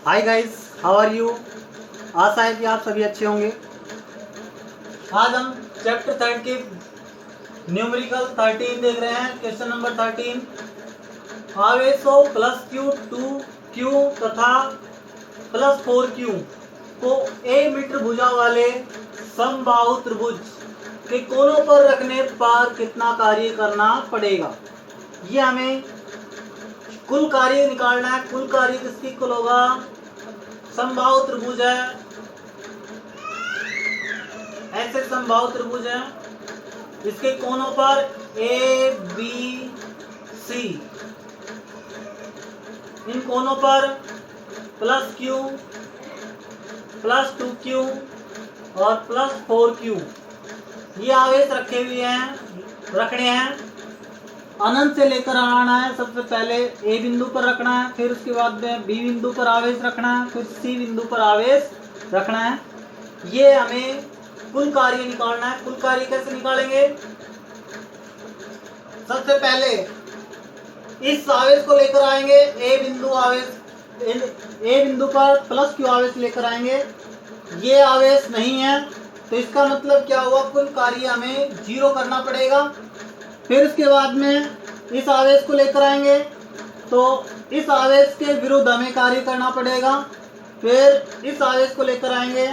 Hi guys, how are you. आशा है कि आप सभी अच्छे होंगे। आज हम चैप्टर 3 के न्यूमेरिकल 13 देख रहे हैं। क्वेश्चन नंबर 13, आवेशों प्लस क्यू, टू क्यू तथा प्लस 4 क्यू को ए मीटर भुजा वाले समबाहु त्रिभुज के कोनों पर रखने पर कितना कार्य करना पड़ेगा। ये हमें कुल कार्य निकालना है। कुल कार्य किसकी कुल होगा, समबाहु त्रिभुज है, ऐसे समबाहु त्रिभुज है, इसके कोनों पर ए बी सी, इन कोनों पर प्लस क्यू, प्लस 2q और प्लस 4q ये आवेश रखे हुए हैं, रखने हैं। अनंत से लेकर आना है। सबसे पहले ए बिंदु पर रखना है, फिर उसके बाद में बी बिंदु पर आवेश रखना है, फिर सी बिंदु पर आवेश रखना है। ये हमें कुल कार्य निकालना है। कुल कार्य कैसे निकालेंगे, सबसे पहले इस आवेश को लेकर आएंगे, ए बिंदु पर प्लस क्यू आवेश लेकर आएंगे। ये आवेश नहीं है तो इसका मतलब क्या हुआ, कुल कार्य हमें 0 करना पड़ेगा। फिर उसके बाद में इस आवेश को लेकर आएंगे तो इस आवेश के विरुद्ध हमें कार्य करना पड़ेगा। फिर इस आवेश को लेकर आएंगे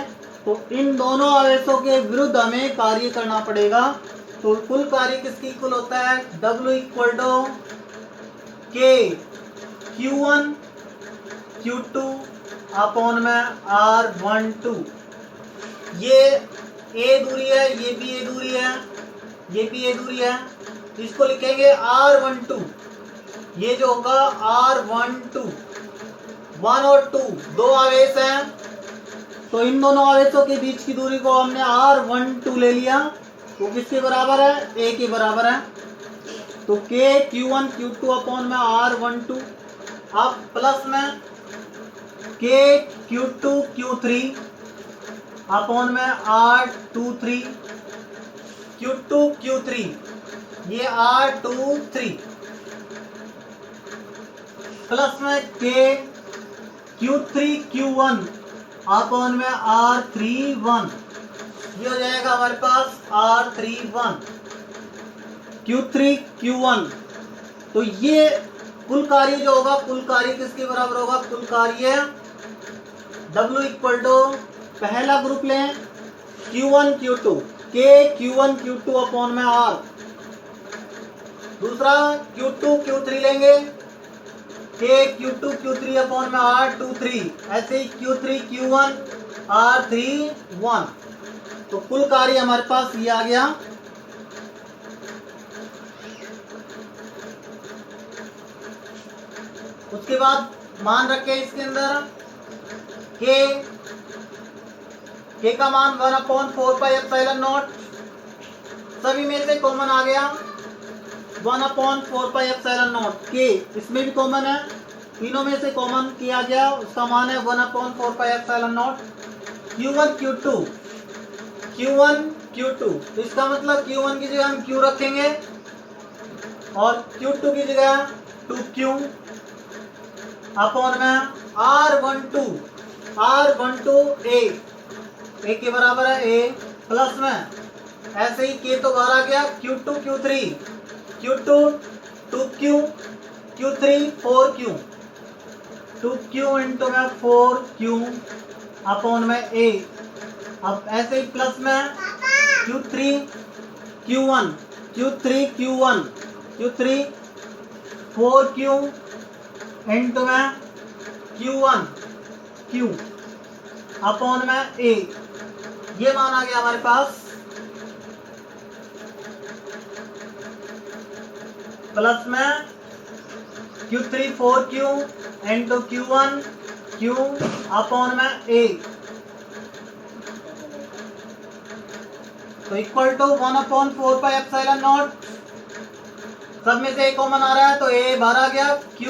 तो इन दोनों आवेशों के विरुद्ध हमें कार्य करना पड़ेगा। तो कुल कार्य किसकी इक्वल होता है, W equal to K Q1 Q2 upon में R12। ये ए दूरी है, ये भी ए दूरी है, ये भी ए दूरी है। इसको लिखेंगे R12। ये जो होगा R12, 1 और 2 दो आवेश हैं, तो इन दोनों आवेशों के बीच की दूरी को हमने R12 ले लिया। तो किसके बराबर है, ए के बराबर है। तो K Q1 Q2 अपॉन में R12। अब प्लस में K Q2 Q3 अपॉन में R23, Q2 Q3 ये R23 प्लस में K Q3 Q1 अपॉन में R31। ये हो जाएगा हमारे पास R31 Q3 Q1। तो ये कुल कार्य जो होगा, कुल कार्य किसके बराबर होगा, कुल कार्य W इक्वल टू पहला ग्रुप लें Q1 Q2, K Q1 Q2 upon में R। दूसरा Q2 Q3 लेंगे, K Q2 Q3 अपॉन में R23। ऐसे ही Q3 Q1 R31। तो कुल कार्य हमारे पास ये आ गया। उसके बाद मान रखे इसके अंदर K का मान 1/4πε0, सभी में से कॉमन आ गया 1/4πε0। K इसमें भी कॉमन है, तीनों में से कॉमन किया गया, उसका मान है 1/4πε0। Q1 Q2, तो इसका मतलब Q1 की जगह हम Q रखेंगे और Q2 की जगह 2Q अपॉन में R12 ए के बराबर है, ए प्लस में ऐसे ही K तो बाहर आ गया, Q2 Q3, Q2 2Q Q3 4Q, 2Q into में 4Q अपॉन में ए। अब ऐसे ही प्लस में Q3 Q1 Q3 4Q into में Q1 Q अपॉन में ए। ये मान आ गया हमारे पास। प्लस में Q3 4Q into Q1 Q upon में ए, तो इक्वल टू 1/4πε0। सब में से एक कॉमन आ रहा है तो ए बाहर आ गया, Q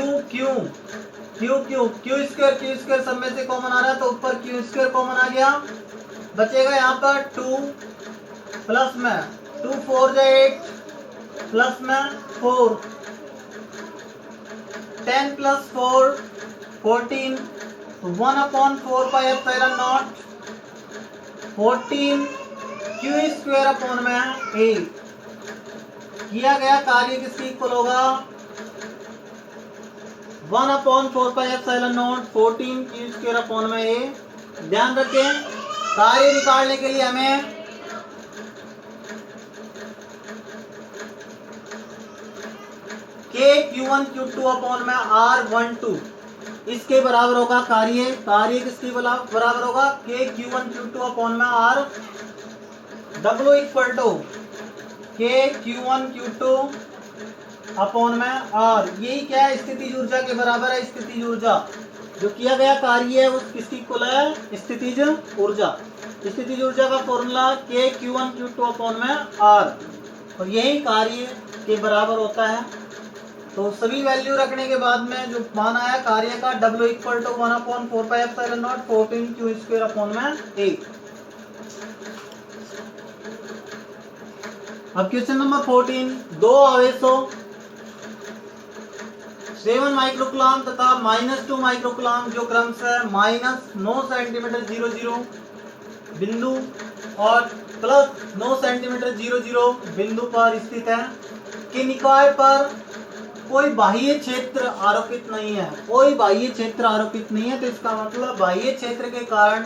स्क्वायर सब में से कॉमन आ रहा है तो ऊपर Q स्क्वायर कॉमन आ गया। बचेगा यहाँ पर 2 प्लस में 2 4 8 प्लस में 4 10 + 4 14 तो 1/4πε0 14 Q² A किया गया कार्य किसके इक्वल होगा 1/4πε0 14 Q² A। ध्यान रखें कार्य निकालने के लिए हमें Q1 Q2 R12 इसके बराबर होगा कार्य किसके बराबर होगा Q1 Q2 R W equal to Q1 Q2 R। यही क्या है स्थितिज ऊर्जा के बराबर है। स्थितिज ऊर्जा जो किया गया कार्य है उस किसकी इक्वल है स्थितिज ऊर्जा। स्थितिज ऊर्जा का फॉर्मूला Q1 Q2 R और यही कार्य के बराबर होता है। तो सभी वैल्यू रखने के बाद में जो मान आया कार्य का W equal to 1/4πε0 14 Q² A। अब क्वेश्चन नंबर 14 दो आवेशों 7 माइक्रोकूलम तथा -2 माइक्रोकूलम जो क्रमशः -9 सेंटीमीटर 00 बिंदु और +9 सेंटीमीटर 00 बिंदु पर स्थित है कि निकाय पर कोई बाह्य क्षेत्र आरोपित नहीं है। कोई बाह्य क्षेत्र आरोपित नहीं है तो इसका मतलब बाह्य क्षेत्र के कारण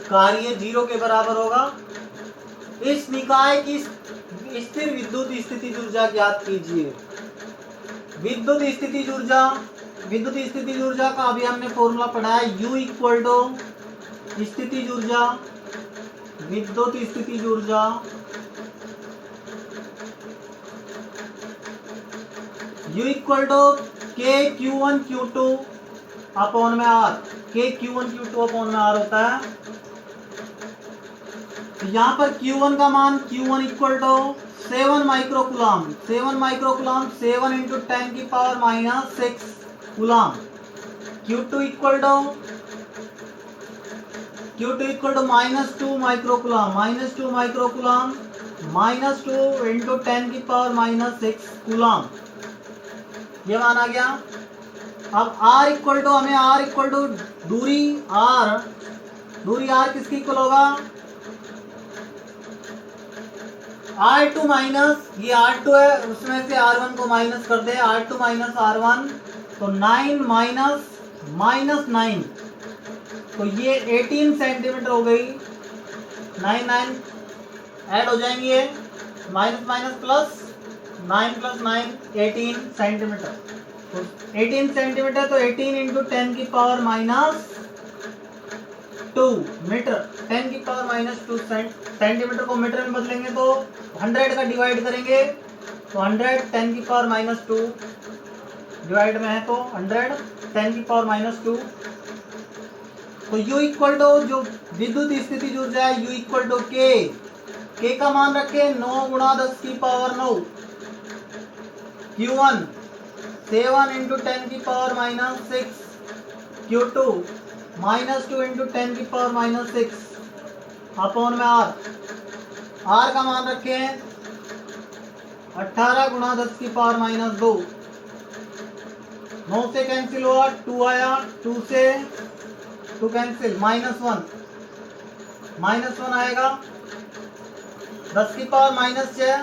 कार्य 0 के बराबर होगा। इस निकाय की स्थिर विद्युत स्थितिज ऊर्जा ज्ञात कीजिए। विद्युत स्थितिज ऊर्जा का अभी हमने फॉर्मूला पढ़ा है U इक्वल टू स्थितिज ऊर्जा विद्युत स्थितिज ऊर्जा U equal to Q1 Q2 R। Q1 Q2 R होता है। तो यहाँ पर Q1 का मान Q1 equal to 7 microcoulomb 7 × 10⁻⁶ coulomb. Q2 equal to -2 microcoulomb -2 × 10⁻⁶ coulomb. ये मान आ गया। अब R इक्वल टू हमें R इक्वल टू दूरी R किसकी इक्वल होगा R2 माइनस ये R2 है उसमें से R1 को माइनस कर दे R2 माइनस R1 तो 9 माइनस 9 तो ये 18 सेंटीमीटर हो गई। 9 ऐड हो जाएंगे माइनस प्लस 9 + 9 18 सेंटीमीटर। तो 18 सेंटीमीटर तो 18 × 10⁻²मीटर 10⁻² सेंटीमीटर को मीटर में बदलेंगे तो 100 का डिवाइड करेंगे तो 100 10⁻² डिवाइड में है तो 100 10⁻²। तो U इक्वल टू जो विद्युत स्थितिज ऊर्जा है U इक्वल टू K का मान रखें 9 × 10⁻9 Q1 7 × 10⁻⁶ Q2 -2 × 10⁻⁶ R का मान रखें 18 × 10⁻²। 9 से कैंसिल हुआ 2 आया 2 से 2 कैंसिल -1 आएगा 10⁻⁻6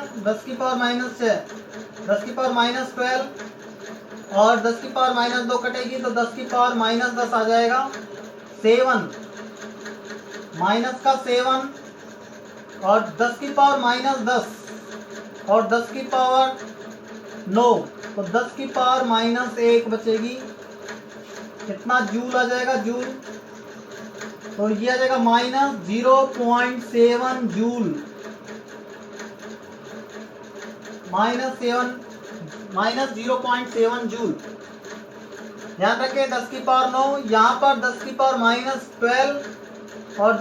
10⁻⁻12 और 10⁻2 कटेगी तो 10⁻10 आ जाएगा। 7 माइनस का 7 और 10⁻10 और 10⁻9 तो 10⁻1 बचेगी। कितना जूल आ जाएगा जूल तो ये आ जाएगा -0.7 जूल -0.7 जूल। ध्यान रखें 10⁻9 यहाँ पर 10⁻12 और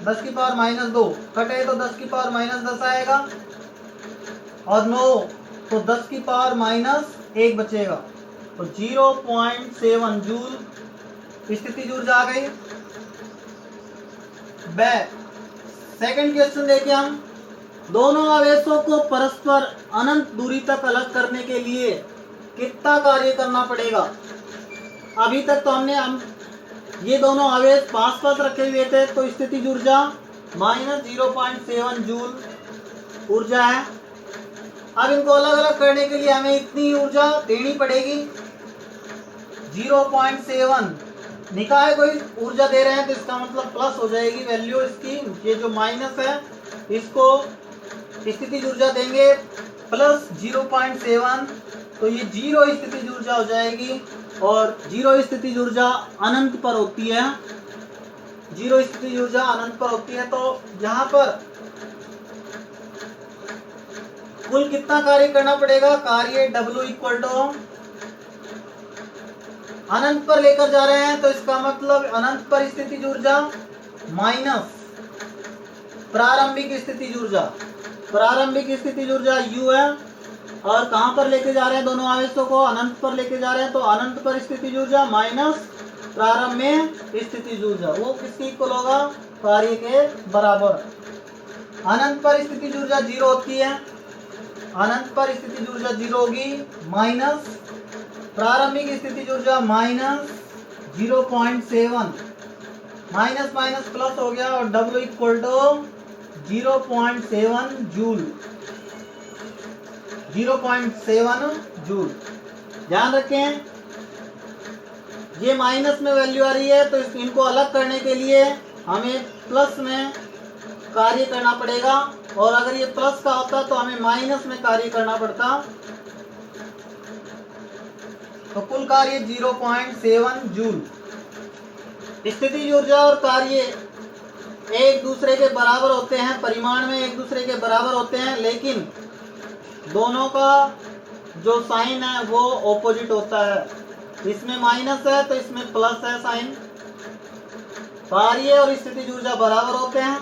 10⁻2 कटे तो 10⁻10 आएगा और 9 तो 10⁻1 बचेगा तो 0.7 जूल स्थितिज ऊर्जा आ गई। सेकंड क्वेश्चन देखिए हम दोनों आवेशों को परस्पर अनंत दूरी तक अलग करने के लिए कितना कार्य करना पड़ेगा। अभी तक तो हम ये दोनों आवेश पास पास रखे हुए थे तो स्थितिज ऊर्जा -0.7 जूल ऊर्जा है। अब इनको अलग अलग करने के लिए हमें इतनी ऊर्जा देनी पड़ेगी। 0.7 निकाय कोई ऊर्जा दे रहे हैं तो इसका मतलब प्लस हो जाएगी वैल्यू इसकी। ये जो माइनस है इसको स्थितिज ऊर्जा देंगे प्लस 0.7 तो ये 0 स्थितिज ऊर्जा हो जाएगी। और 0 स्थितिज ऊर्जा अनंत पर होती है। 0 स्थितिज ऊर्जा अनंत पर होती है। तो यहाँ पर कुल कितना कार्य करना पड़ेगा? कार्य W इक्वल टू अनंत पर लेकर जा रहे हैं तो इसका मतलब अनंत पर स्थितिज ऊर्जा माइनस प्रारंभिक स्थितिज ऊर्जा। प्रारंभिक स्थितिज ऊर्जा U है। और कहां पर लेके जा रहे हैं दोनों आवेशों को? अनंत पर लेके जा रहे हैं तो अनंत पर स्थितिज ऊर्जा माइनस प्रारंभ में स्थितिज ऊर्जा वो किसके इक्वल होगा? कार्य के बराबर। अनंत पर स्थितिज ऊर्जा 0 होती है। अनंत पर स्थितिज ऊर्जा 0 होगी माइनस प्रारंभिक स्थितिज ऊर्जा माइनस 0.7 माइनस माइनस प्लस हो गया और W equal to 0.7 joule. 0.7 joule. ध्यान रखें ये माइनस में वैल्यू आ रही है तो इनको अलग करने के लिए हमें प्लस में कार्य करना पड़ेगा। और अगर ये प्लस का होता तो हमें माइनस में कार्य करना पड़ता। तो कुल कार्य 0.7 जूल। स्थितिज ऊर्जा और कार्य एक दूसरे के बराबर होते हैं, परिमाण में एक दूसरे के बराबर होते हैं, लेकिन दोनों का जो साइन है वो ऑपोजिट होता है। इसमें माइनस है तो इसमें प्लस है साइन। कार्य और स्थितिज ऊर्जा बराबर होते हैं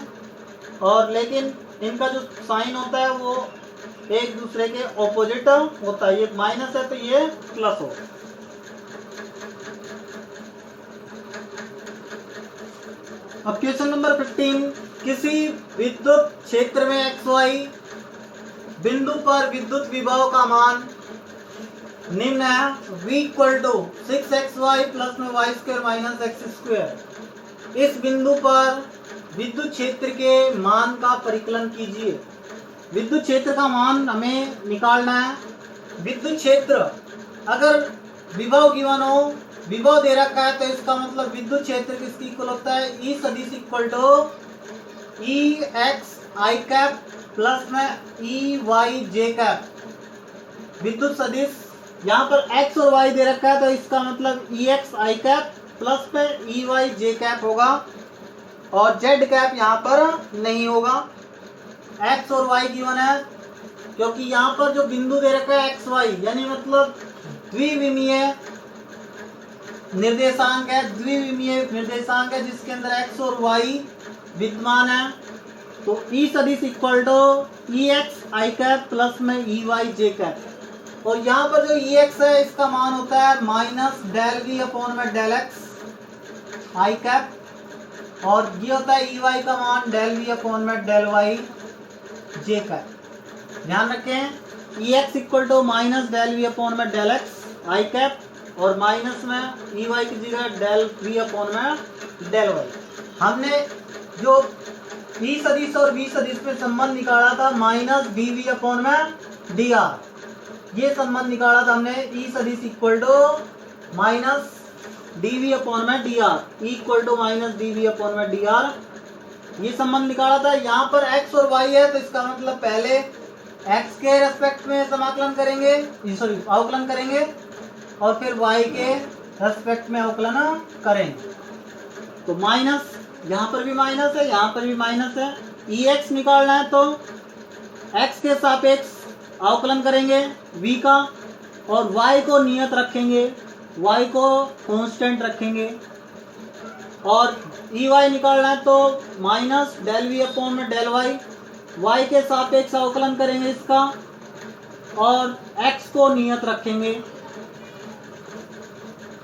और लेकिन इनका जो साइन होता है वो एक दूसरे के ऑपोजिट होता है। ये माइनस है तो ये प्लस हो। अब क्वेश्चन नंबर 15, किसी विद्युत क्षेत्र में XY बिंदु पर विद्युत विभव का मान निम्न है। V equal to 6xy plus में y² माइनस x²। इस बिंदु पर विद्युत क्षेत्र के मान का परिकलन कीजिए। विद्युत क्षेत्र का मान हमें निकालना है। विद्युत क्षेत्र अगर विभव गिवन हो, विभव दे रखा है तो इसका मतलब विद्युत क्षेत्र किसकी इक्वल होता है? E सदिश इक्वल टू EXI प्लस में EYJ। विद्युत सदिश यहाँ पर x और y दे रखा है तो इसका मतलब EXI प्लस में EYJ होगा और Z यहाँ पर नहीं होगा। x और y गिवन है क्योंकि यहाँ पर जो बिंदु दे रखा है XY यानी मतलब द्विविमीय निर्देशांक है। द्विविमीय निर्देशांक है जिसके अंदर x और y विद्यमान है। तो E सदिश इक्वल टू EXI प्लस में EYJ। और यहाँ पर जो EX है इसका मान होता है माइनस डेल V अपॉन में डेल x I और ये होता है EY का मान डेल V अपॉन में डेल y J। ध्यान रखें EX equal to minus del V upon में डेल x I और माइनस में EY की जगह डेल V अपॉन में डेल y। हमने जो E सदिश और V सदिश में संबंध निकाला था माइनस dV अपॉन में dr, ये संबंध निकाला था हमने। E सदिश equal to minus dV upon में dr, E equal to minus dV upon में dr, ये संबंध निकाला था। यहाँ पर x और y है तो इसका मतलब पहले x के रेस्पेक्ट में समाकलन करेंगे, अवकलन करेंगे और फिर y के रेस्पेक्ट में अवकलन करेंगे। तो माइनस, यहाँ पर भी माइनस है, यहाँ पर भी माइनस है। EX निकालना है तो x के सापेक्ष अवकलन करेंगे v का और y को नियत रखेंगे, y को कांस्टेंट रखेंगे। और EY निकालना है तो माइनस डेल V अपॉन में डेल y, y के सापेक्ष अवकलन करेंगे इसका और x को नियत रखेंगे।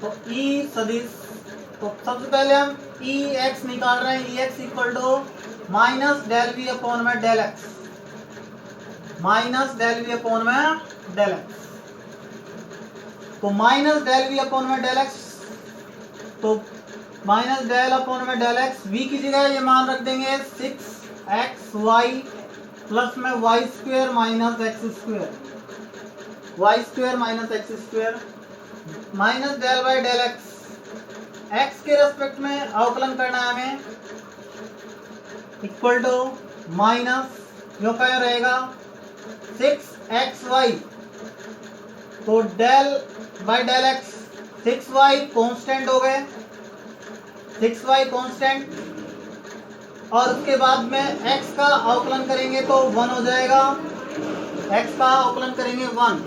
तो E सदिश, तो सबसे पहले हम EX निकाल रहे हैं। EX equal to minus del V upon में del x, minus del V upon में डेल x। तो माइनस डेल V अपॉन में डेल x, तो माइनस डेल अपॉन में डेल एक्स, वी की जगह ये मान रख देंगे 6xy प्लस में Y square minus X square, Y square minus X square minus del by del X, X के रेस्पेक्ट में अवकलन करना है हमें, इक्वल टू माइनस जो क्या रहेगा 6xy, तो del by del x, 6y constant हो गए, 6y कांस्टेंट, और उसके बाद में x का अवकलन करेंगे तो 1 हो जाएगा, x का अवकलन करेंगे 1,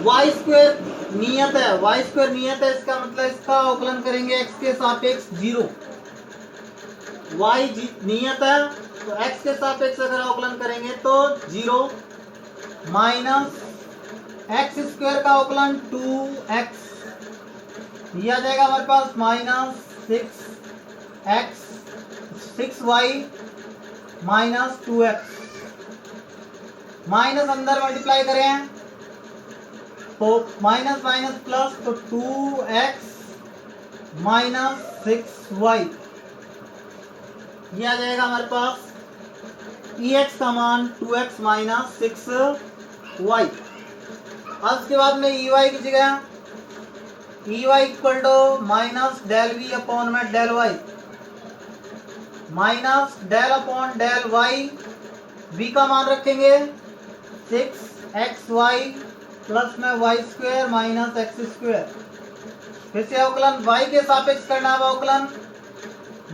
y स्क्वायर नियत है, y स्क्वायर नियत है, इसका मतलब इसका अवकलन करेंगे x के सापेक्ष 0, y नियत है तो x के सापेक्ष अगर अवकलन करेंगे तो 0 माइनस एक्स स्क्वायर का अवकलन 2x, ये आ जाएगा हमारे पास minus 6y minus 2x, minus अंदर मल्टीप्लाई करें तो माइनस माइनस प्लस, तो 2x माइनस 6y, ये आ जाएगा हमारे पास ex का मान 2x माइनस 6y। अब उसके बाद में ey की जगह ey equal to minus del V upon में del y, minus del upon del y, v का मान रखेंगे 6xy प्लस में Y square minus X square, फिर से अवकलन y के सापेक्ष करना है, अवकलन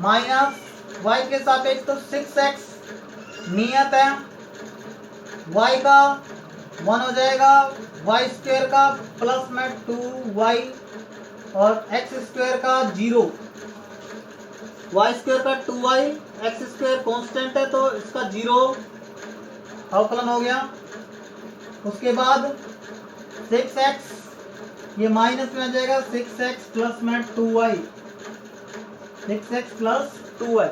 माइनस y के सापेक्ष तो 6x नियत है, y का 1 हो जाएगा, वाई स्क्वेयर का प्लस में 2y और एक्स स्क्वेयर का 0, वाई स्क्वेयर का 2y, एक्स स्क्वेयर कांस्टेंट है तो इसका 0 अवकलन हो गया। उसके बाद 6x ये माइनस में आ जाएगा, 6x प्लस में 2y, 6x प्लस 2y।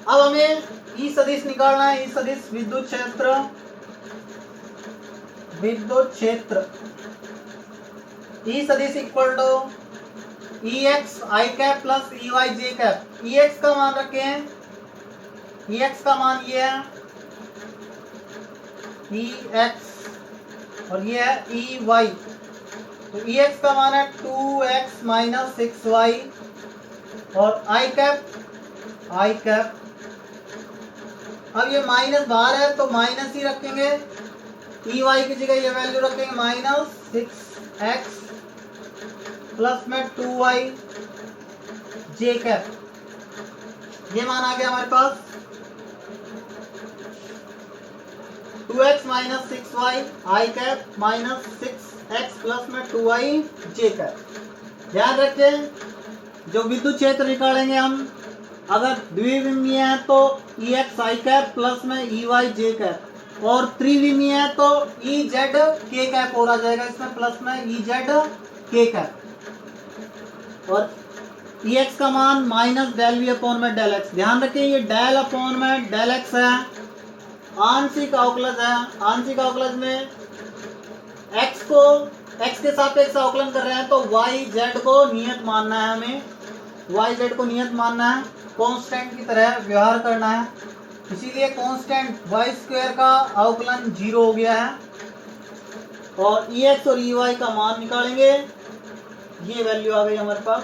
अब हमें ई सदिश निकालना है, ई सदिश विद्युत क्षेत्र, विद्युत क्षेत्र ई सदिश equal to E x I cap plus E y J cap. E x का मान रखे हैं, ई एक्स का मान ये है ई एक्स और ये है ई वाई, तो ई एक्स का मान है 2x माइनस 6y और आई कैप, अब ये माइनस बाहर है तो माइनस ही रखेंगे, ई वाई की जगह ये वैल्यू रखेंगे माइनस 6x प्लस में 2y जे कैप, ये मान आ गया हमारे पास 2x माइनस 6y आई कैप माइनस 6x प्लस में 2y जे कैप। ध्यान रखें जो विद्युत क्षेत्र निकालेंगे हम, अगर द्विविमीय है तो ई एक्स आई कैप प्लस में ई वाई जे कैप, और त्रिविमीय है तो ई जेड के कैप हो जाएगा, इसमें प्लस में ई जेड के कैप, और ई एक्स का मान माइनस डेल वी अपॉन में डेल एक्स। ध्यान रखें ये डेल अपॉन में डेल एक्स है, आंशिक अवकलज है, आंशिक अवकलज में x को x के सापेक्ष अवकलन कर रहे हैं तो y z को नियत मानना है, हमें y z को नियत मानना है, कांस्टेंट की तरह व्यवहार करना है, इसीलिए कांस्टेंट y स्क्वायर का अवकलन 0 हो गया है, और ex और ey का मान निकालेंगे, ये वैल्यू आ गई हमारे पास।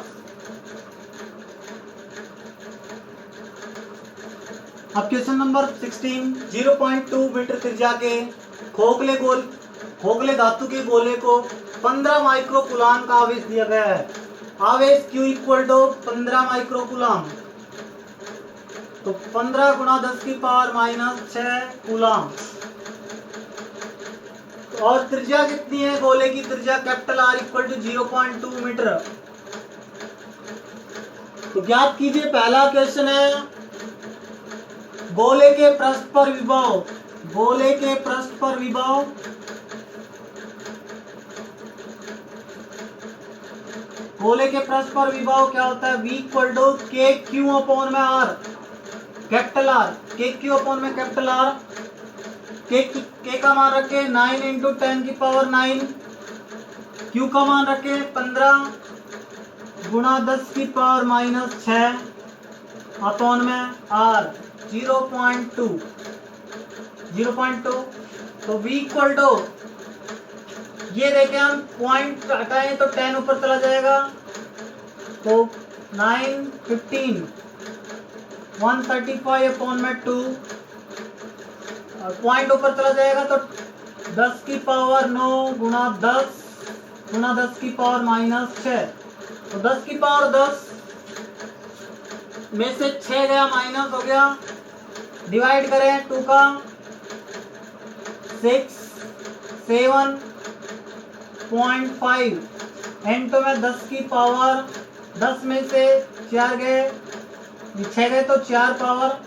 अब क्वेश्चन नंबर 16, 0.2 मीटर त्रिज्या के खोखले धातु के गोले को 15 माइक्रो कूलाम का आवेश दिया गया है। आवेश Q equal to 15 microcoulomb, तो 15 गुणा 10 की पावर माइनस 6 कूलाम, और त्रिज्या कितनी है गोले की, त्रिज्या capital R equal to 0.2 metre. तो ज्ञात कीजिए, पहला क्वेश्चन है गोले के पृष्ठ पर विभव, गोले के पृष्ठ पर विभव गोले के पृष्ठ पर विभव क्या होता है, V इक्वल टू के क्यू अपॉन में R, कैपिटल R, के क्यू अपॉन में कैपिटल R, के का मान रखे 9 इंटू 10 की पावर 9, क्यू का मान रखे 15 गुणा 10 की पावर माइनस 6 अपॉन में आर 0.2 तो v इक्वल टू, ये देखें हम पॉइंट हटाएं तो 10 ऊपर चला जाएगा, तो 9 15 135 अपॉन में 2 और पॉइंट ऊपर चला जाएगा तो 10 की पावर 9 गुणा 10 की पावर माइनस 6, तो 10 की पावर 10 में से 6 गया माइनस हो गया, डिवाइड करें 2 का 6 7.5 इंटू में 10 की पावर 10 में से 4 गए 6 गए तो 4 पावर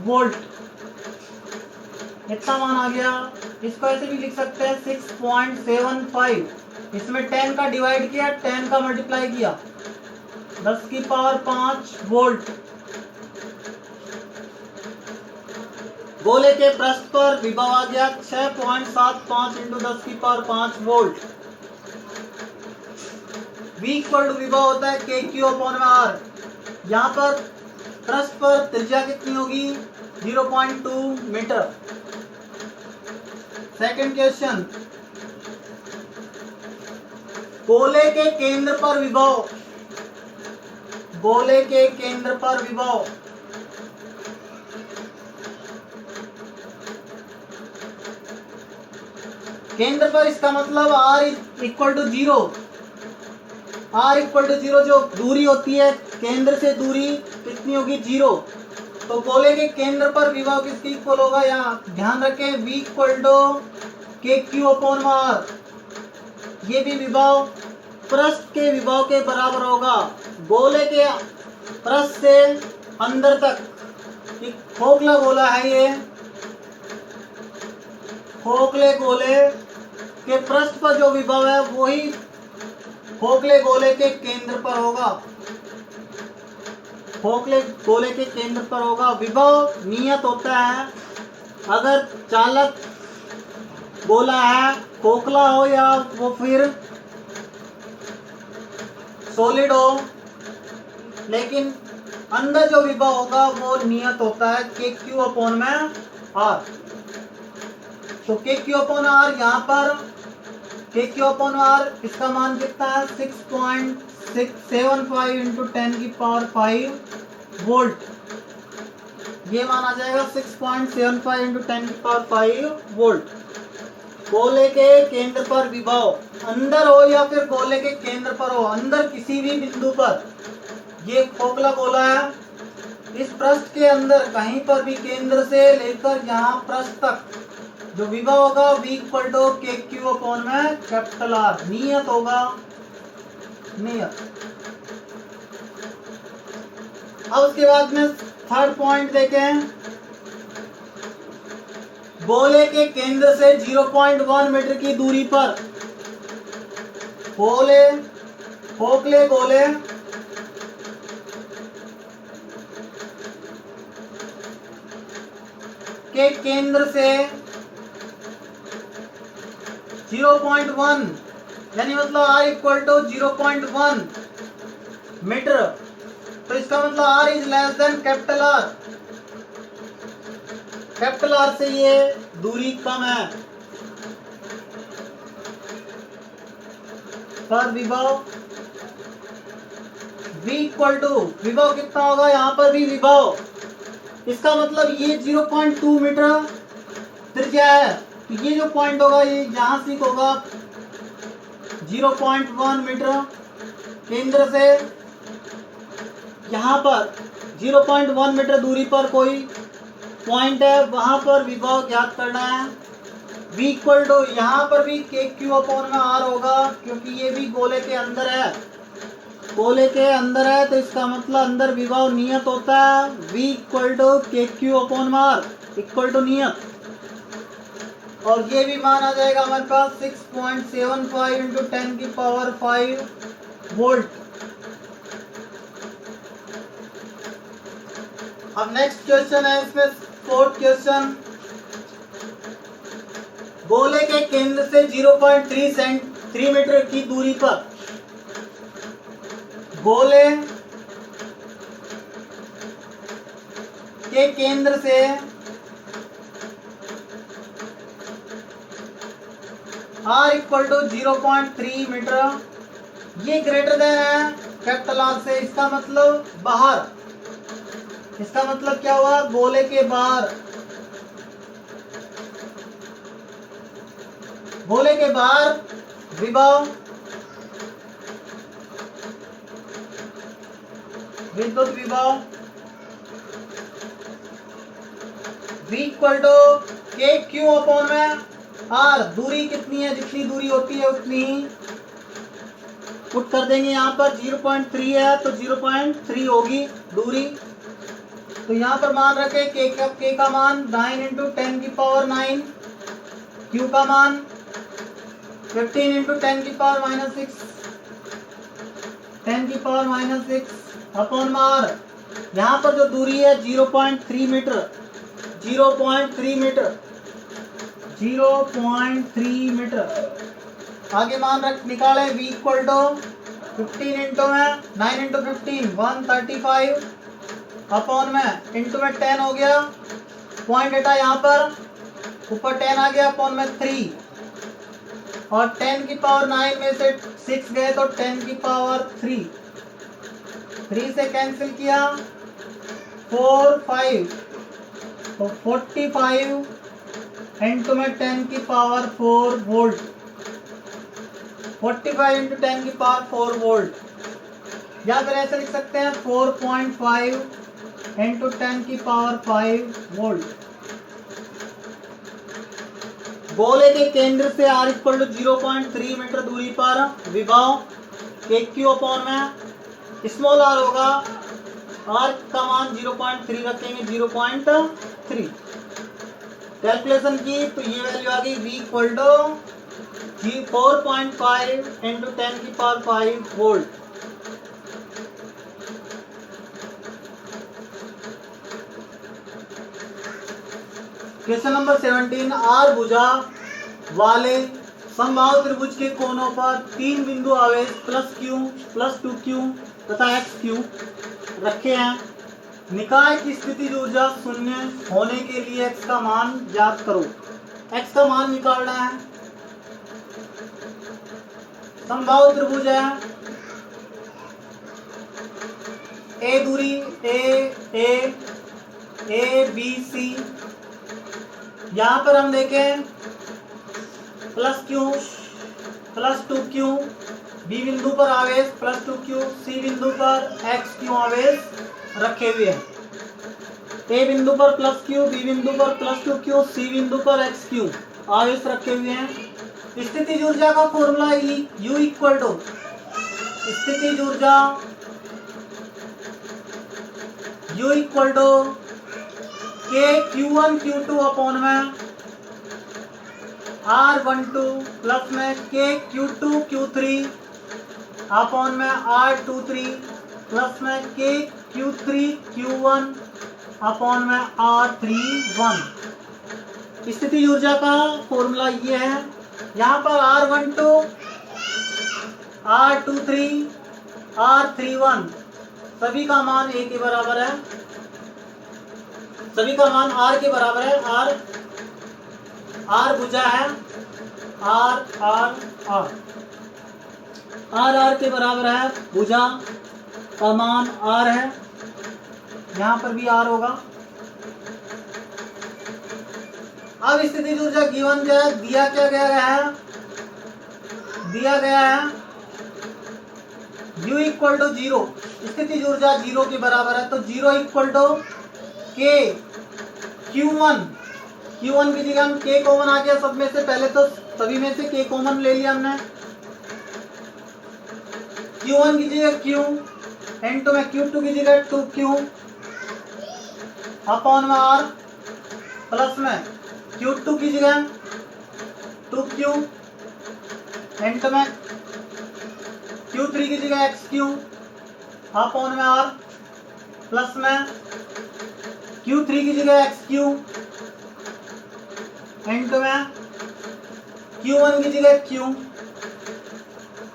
वोल्ट, इतना मान आ गया। इसको ऐसे भी लिख सकते हैं 6.75, इसमें 10 का डिवाइड किया 10 का मल्टीप्लाई किया 10 की पावर 5 वोल्ट। गोले के पृष्ठ पर विभव आ गया 6.75 इंटू 10 की power 5 volt. V equal to विभव होता है के क्यू अपॉन में आर। यहाँ पर पृष्ठ पर त्रिज्या कितनी होगी 0.2 मीटर। सेकंड क्वेश्चन, गोले के केंद्र पर विभव, गोले के केंद्र पर विभव केंद्र पर, इसका मतलब r equal to 0, r equal to 0 जो दूरी होती है केंद्र से दूरी कितनी होगी 0, तो गोले के केंद्र पर विभव किसकी इक्वल होगा, यहाँ ध्यान रखें v इक्वल टू के क्यू अपॉन आर। ये भी विभव पृष्ठ के विभव के बराबर होगा। गोले के पृष्ठ से अंदर तक एक खोखला गोला है, ये खोखले गोले के पृष्ठ पर जो विभव है वही खोखले गोले के केंद्र पर होगा, खोखले गोले के केंद्र पर होगा। विभव नियत होता है, अगर चालक गोला है, खोखला हो या वो फिर सॉलिड हो, लेकिन अंदर जो विभव होगा वो नियत होता है के क्यू अपॉन में आर। तो के क्यू अपॉन आर, यहाँ पर के क्यू अपॉन आर इसका मान कितना है 6.675 इंटू 10 की पावर 5 वोल्ट। ये मान आ जाएगा 6.75 इंटू 10 की पावर 5 वोल्ट। गोले के केंद्र पर विभव अंदर हो या फिर गोले के केंद्र पर हो, अंदर किसी भी बिंदु पर, ये खोखला गोला है, इस पृष्ठ के अंदर कहीं पर भी केंद्र से लेकर यहाँ पृष्ठ तक जो विभव होगा v इक्वल टू के क्यू अपॉन में कैपिटल आर, नियत होगा, नियत। अब उसके बाद में थर्ड पॉइंट देखें, गोले के केंद्र से 0.1 मीटर की दूरी पर खोखले गोले के केंद्र से 0.1 यानी मतलब r इक्वल टू 0.1 मीटर, तो इसका मतलब r is less than capital R. Capital R से ये दूरी कम है। पर विभव v इक्वल टू, विभव कितना होगा, यहाँ पर भी विभव, इसका मतलब ये 0.2 मीटर त्रिज्या है, तो ये जो पॉइंट होगा ये यहाँ से होगा 0.1 मीटर। केंद्र से यहाँ पर 0.1 मीटर दूरी पर कोई पॉइंट है, वहां पर विभव ज्ञात करना है। v इक्वल टू, यहाँ पर भी के क्यू अपॉन में आर होगा, क्योंकि ये भी गोले के अंदर है, गोले के अंदर है, तो इसका मतलब अंदर विभव नियत होता है v इक्वल टू के क्यू अपॉन में आर इक्वल टू नियत। और ये भी मान आ जाएगा हमारे पास 6.75 इंटू 10 की पावर 5 वोल्ट। अब नेक्स्ट क्वेश्चन है, इसमें फोर्थ क्वेश्चन, गोले के केंद्र से 0.3 मीटर की दूरी पर गोले के केंद्र से r इक्वल टू 0.3 मीटर, ये ग्रेटर देन है कैपिटल R से। इसका मतलब बाहर, इसका मतलब क्या हुआ, गोले के बाहर, गोले के बाहर विभव, विद्युत विभव V इक्वल टू के क्यू अपॉन में R। दूरी कितनी है, जितनी दूरी होती है उतनी ही पुट कर देंगे। यहाँ पर 0.3 है तो 0.3 होगी दूरी। तो यहाँ पर मान रखे के का मान 9 इंटू 10 की पावर 9, Q का मान 15 इंटू 10 की पावर -6, 10 की पावर -6 अपॉन R। यहाँ पर जो दूरी है 0.3 मीटर, 0.3 मीटर, 0.3 मीटर। आगे मान रख निकाले V इक्वल टू 15 इंटू में 9 इंटू 15 135 अपॉन में इंटू में 10 हो गया, पॉइंट हटा यहाँ पर, ऊपर 10 आ गया अपॉन में 3, और 10 की पावर 9 में से 6 गए तो 10 की पावर 3, 3 से कैंसिल किया 4 5, तो 45 इंटू में 10 की पावर 4 वोल्ट, 45 इंटू 10 की पावर 4 वोल्ट। या फिर ऐसे लिख सकते हैं 4.5 इंटू 10 की पावर 5 वोल्ट। गोले के केंद्र से R इक्वल टू 0.3 मीटर दूरी पर विभव के क्यू अपॉन में स्मॉल r होगा, R का मान 0.3 रखेंगे, 0.3 कैलकुलेशन की तो ये वैल्यू आ गई V इक्वल टू 4.5 इंटू 10 की power 5 volt. Question number 17, R भुजा वाले समबाहु त्रिभुज के कोनों पर 3 बिंदु आवेश +q, +2q तथा xq रखे हैं। निकाय की स्थितिज ऊर्जा शून्य होने के लिए x का मान ज्ञात करो। x का मान निकालना है। समबाहु त्रिभुज है, ए दूरी ए बी सी। यहाँ पर हम देखें +q, +2q, बी बिंदु पर आवेश +2q, सी बिंदु पर xq आवेश रखे हुए हैं। ए बिंदु पर +q, बी बिंदु पर +2q, सी बिंदु पर xq आवेश रखे हुए हैं। स्थितिज ऊर्जा का फॉर्मूला U इक्वल टू स्थितिज ऊर्जा U इक्वल टू के Q1 Q2 अपॉन में R12 प्लस में के Q2 Q3 अपॉन में R23 प्लस में के Q3 Q1 अपॉन में R31। स्थितिज ऊर्जा का फॉर्मूला ये है। यहाँ पर R12, R23, R31 सभी का मान A के बराबर है, सभी का मान R के बराबर है। R भुजा है, R के बराबर है, भुजा का मान R है, यहाँ पर भी R होगा। अब स्थितिज ऊर्जा गिवन दिया क्या गया है, दिया गया है U इक्वल टू 0। स्थितिज ऊर्जा 0 के बराबर है, तो 0 इक्वल टू के Q1 की जगह हम K कॉमन आ गया सब में से, पहले तो सभी में से K कॉमन ले लिया हमने। Q1 की जगह Q, N2 में Q2 की जगह 2Q अपॉन में R, प्लस में Q2 की जगह 2Q, N2 में Q3 की जगह XQ अपॉन में R, प्लस में Q3 की जगह XQ, N2 में Q1 की जगह Q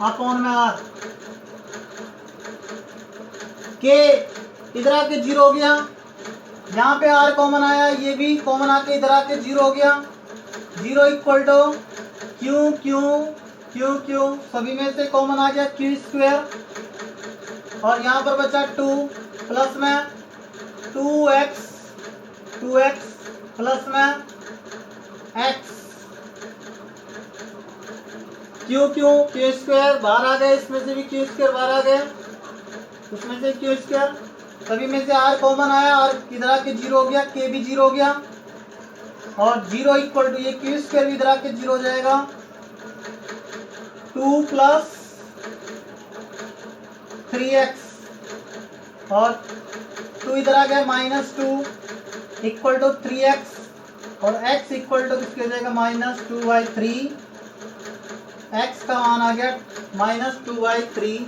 अपॉन में R। के इधर आके 0 हो गया, यहाँ पे r कॉमन आया, ये भी कॉमन आके इधर आके 0 हो गया। 0 equal to Q Q Q Q, सभी में से कॉमन आ गया क्यू स्क्वायर, और यहाँ पर बचा 2 प्लस में 2x प्लस में x, Q Q Q square बाहर आ गए, इसमें से भी क्यू स्क्वायर बाहर आ गए, इसमें से क्यू स्क्वायर, सभी में से r कॉमन आया और इधर आके 0 हो गया, k भी 0 हो गया, और 0 इक्वल टू ये क्यू स्क्वायर भी इधर आके 0 हो जाएगा। 2 प्लस 3x और 2 इधर आ गया -2 इक्वल टू 3x, और x इक्वल टू किसके हो जाएगा -2/3, x का मान आ गया -2/3।